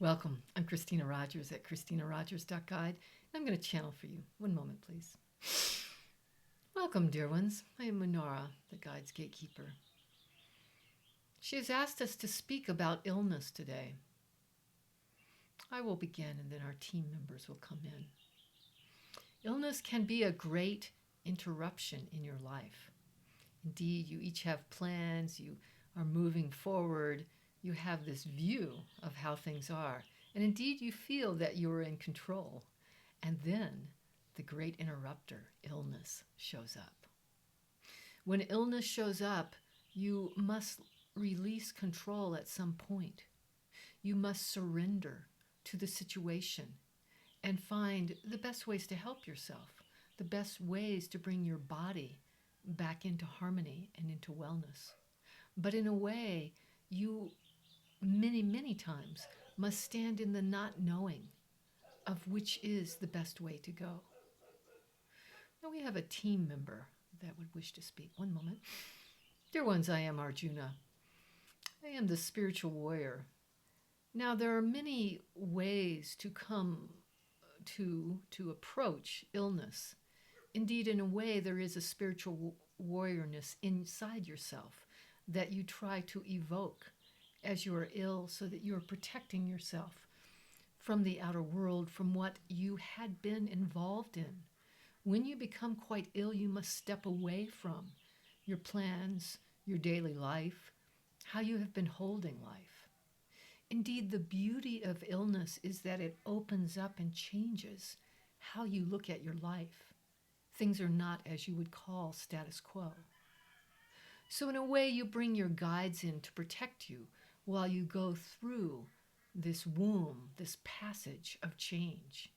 Welcome. I'm Christina Rogers at christinarogers.guide, and I'm going to channel for you. One moment, please. Welcome, dear ones. I am Munara, the guide's gatekeeper. She has asked us to speak about illness today. I will begin, and then our team members will come in. Illness can be a great interruption in your life. Indeed, you each have plans, you are moving forward, you have this view of how things are, and indeed you feel that you are in control. And then the great interrupter, illness, shows up. When illness shows up, you must release control at some point. You must surrender to the situation and find the best ways to help yourself, the best ways to bring your body back into harmony and into wellness. But in a way, you many times must stand in the not knowing of which is the best way to go. Now we have a team member that would wish to speak. One moment. Dear ones, I am Arjuna. I am the spiritual warrior. Now there are many ways to come to approach illness. Indeed, in a way, there is a spiritual warriorness inside yourself that you try to evoke as you are ill so that you are protecting yourself from the outer world, from what you had been involved in. When you become quite ill, you must step away from your plans, your daily life, how you have been holding life. Indeed, the beauty of illness is that it opens up and changes how you look at your life. Things are not as you would call status quo. So in a way, you bring your guides in to protect you while you go through this womb, this passage of change.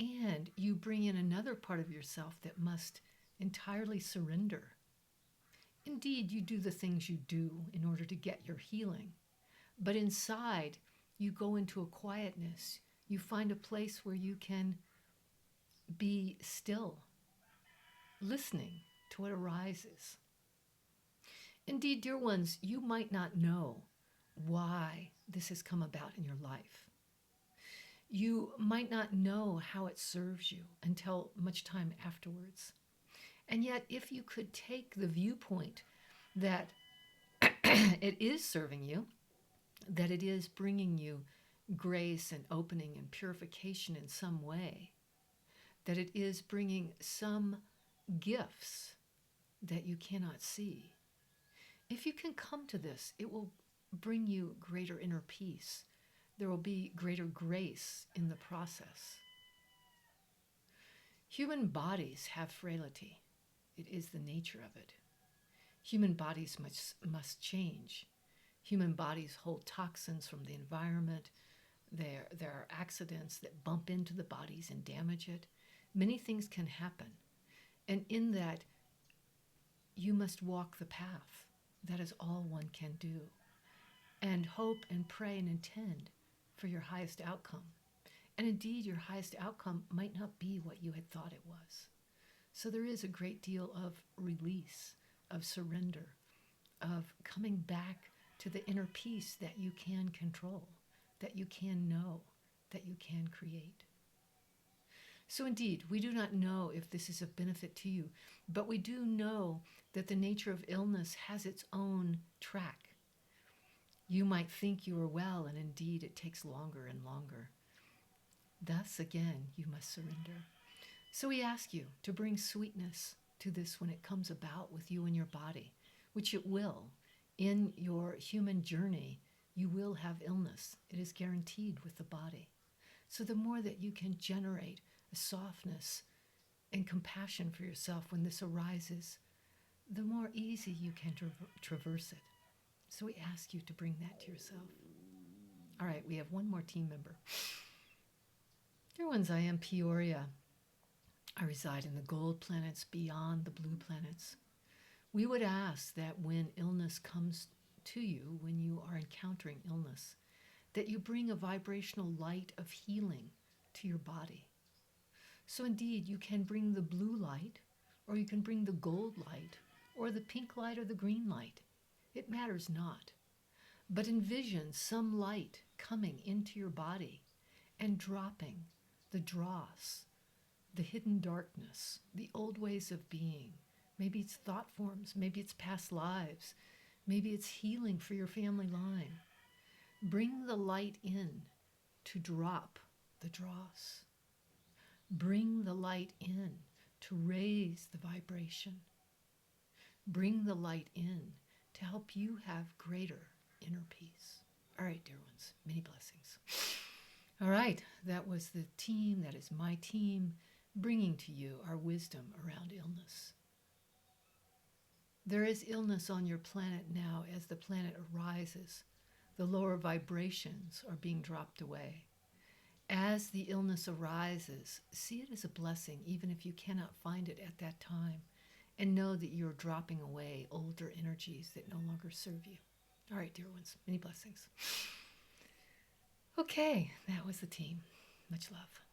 And you bring in another part of yourself that must entirely surrender. Indeed, you do the things you do in order to get your healing. But inside, you go into a quietness. You find a place where you can be still, listening to what arises. Indeed, dear ones, you might not know why this has come about in your life. You might not know how it serves you until much time afterwards. And yet, if you could take the viewpoint that it is serving you, that it is bringing you grace and opening and purification in some way, that it is bringing some gifts that you cannot see. If you can come to this, it will bring you greater inner peace. There will be greater grace in the process. Human bodies have frailty. It is the nature of it. Human bodies must change. Human bodies hold toxins from the environment. There are accidents that bump into the bodies and damage it. Many things can happen. And in that, you must walk the path. That is all one can do. And hope and pray and intend for your highest outcome. And indeed, your highest outcome might not be what you had thought it was. So there is a great deal of release, of surrender, of coming back to the inner peace that you can control, that you can know, that you can create. So indeed, we do not know if this is of benefit to you, but we do know that the nature of illness has its own track. You might think you are well, and indeed it takes longer and longer. Thus, again, you must surrender. So we ask you to bring sweetness to this when it comes about with you and your body, which it will. In your human journey, you will have illness. It is guaranteed with the body. So the more that you can generate a softness and compassion for yourself when this arises, the more easy you can traverse it. So we ask you to bring that to yourself. All right, we have one more team member. Dear ones, I am Peoria. I reside in the gold planets beyond the blue planets. We would ask that when illness comes to you, when you are encountering illness, that you bring a vibrational light of healing to your body. So indeed, you can bring the blue light, or you can bring the gold light, or the pink light, or the green light. It matters not. But envision some light coming into your body and dropping the dross, the hidden darkness, the old ways of being. Maybe it's thought forms, maybe it's past lives, maybe it's healing for your family line. Bring the light in to drop the dross. Bring the light in to raise the vibration. Bring the light in to help you have greater inner peace. All right, dear ones, many blessings. All right, that was the team, that is my team, bringing to you our wisdom around illness. There is illness on your planet now as the planet arises. The lower vibrations are being dropped away. As the illness arises, see it as a blessing, even if you cannot find it at that time, and know that you're dropping away older energies that no longer serve you. All right, dear ones, many blessings. Okay, that was the team. Much love.